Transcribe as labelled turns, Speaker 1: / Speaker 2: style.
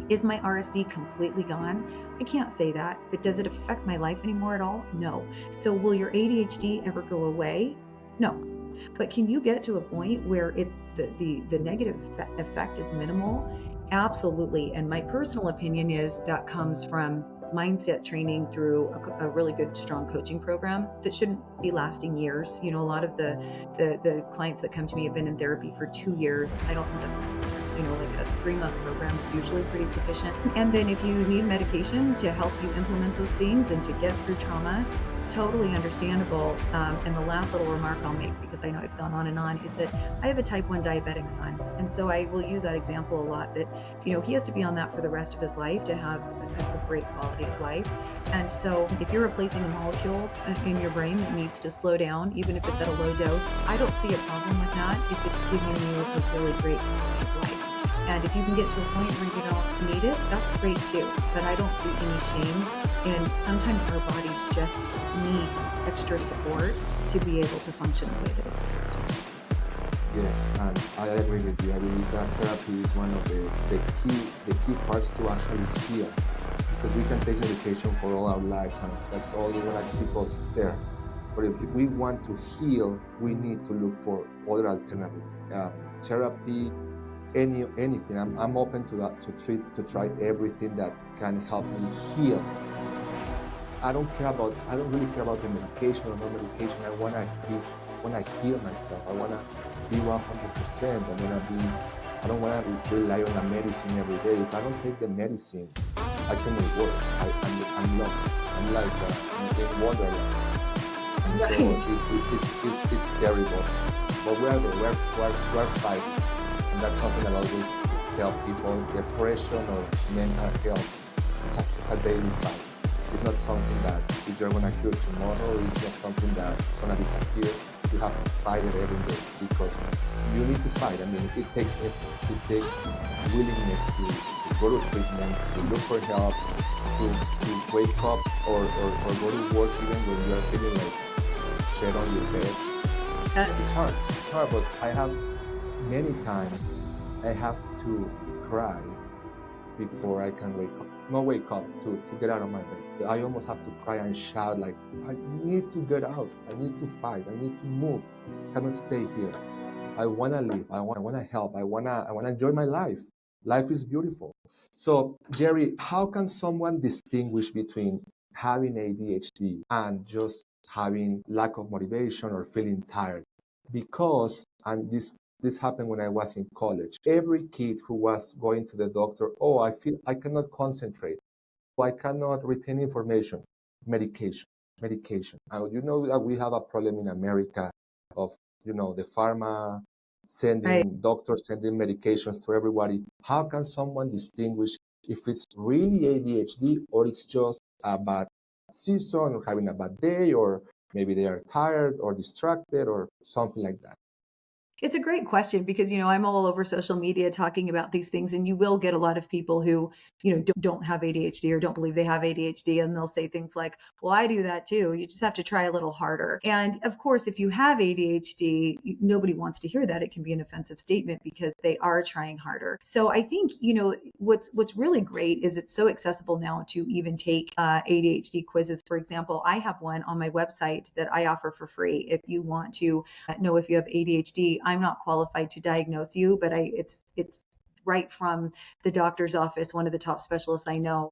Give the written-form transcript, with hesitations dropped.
Speaker 1: Is my RSD completely gone? I can't say that, but does it affect my life anymore at all? No. So will your ADHD ever go away? No. But can you get to a point where it's the negative effect is minimal? Absolutely. And my personal opinion is that comes from mindset training through a really good, strong coaching program that shouldn't be lasting years. You know, a lot of the clients that come to me have been in therapy for 2 years. I don't think that's necessary. You know, like a 3-month program is usually pretty sufficient. And then if you need medication to help you implement those things and to get through trauma, totally understandable. And the last little remark I'll make, because I know I've gone on and on, is that I have a type 1 diabetic son. And so I will use that example a lot, that, you know, he has to be on that for the rest of his life to have a great quality of life. And so if you're replacing a molecule in your brain that needs to slow down, even if it's at a low dose, I don't see a problem with that if it's giving you a really great quality of life. And if you can get to a point where you don't need it, that's great too. But I don't see any shame. And sometimes our bodies just need extra support to be able to function the way that it's supposed to.
Speaker 2: Yes, and I agree with you. I believe that therapy is one of the key parts to actually heal. Because we can take medication for all our lives, and that's all going to keep us there. But if we want to heal, we need to look for other alternatives. Therapy, anything. I'm open to that, to try everything that can help me heal. I don't really care about the medication or no medication. I want to heal myself. I want to be 100%. I don't want to rely on the medicine every day. If I don't take the medicine, I cannot work. I'm lost. I'm like in wonderland. And so it's terrible. But we're fighting. And that's something I always tell people. Depression or mental health, it's a daily fight. It's not something that if you're going to cure tomorrow, it's not something that's going to disappear. You have to fight it every day because you need to fight. I mean, it takes effort. It takes willingness to go to treatments, to look for help, to wake up or go to work even when you are feeling like shit on your bed. It's hard. It's hard, but I have many times I have to cry before I can wake up. Not wake up, to get out of my bed. I almost have to cry and shout like, I need to get out. I need to fight. I need to move. I cannot stay here. I want to live. I want to help. I want to enjoy my life. Life is beautiful. So, Jerry, how can someone distinguish between having ADHD and just having lack of motivation or feeling tired? Because, and this happened when I was in college. Every kid who was going to the doctor, oh, I feel I cannot concentrate. I cannot retain information. Medication. And you know that we have a problem in America of, you know, the pharma doctors sending medications to everybody. How can someone distinguish if it's really ADHD or it's just a bad season or having a bad day, or maybe they are tired or distracted or something like that?
Speaker 1: It's a great question because, you know, I'm all over social media talking about these things, and you will get a lot of people who, you know, don't have ADHD or don't believe they have ADHD, and they'll say things like, well, I do that too. You just have to try a little harder. And of course, if you have ADHD, nobody wants to hear that. It can be an offensive statement because they are trying harder. So I think, you know, what's really great is it's so accessible now to even take ADHD quizzes. For example, I have one on my website that I offer for free. If you want to know if you have ADHD, I'm not qualified to diagnose you, but it's right from the doctor's office, one of the top specialists I know.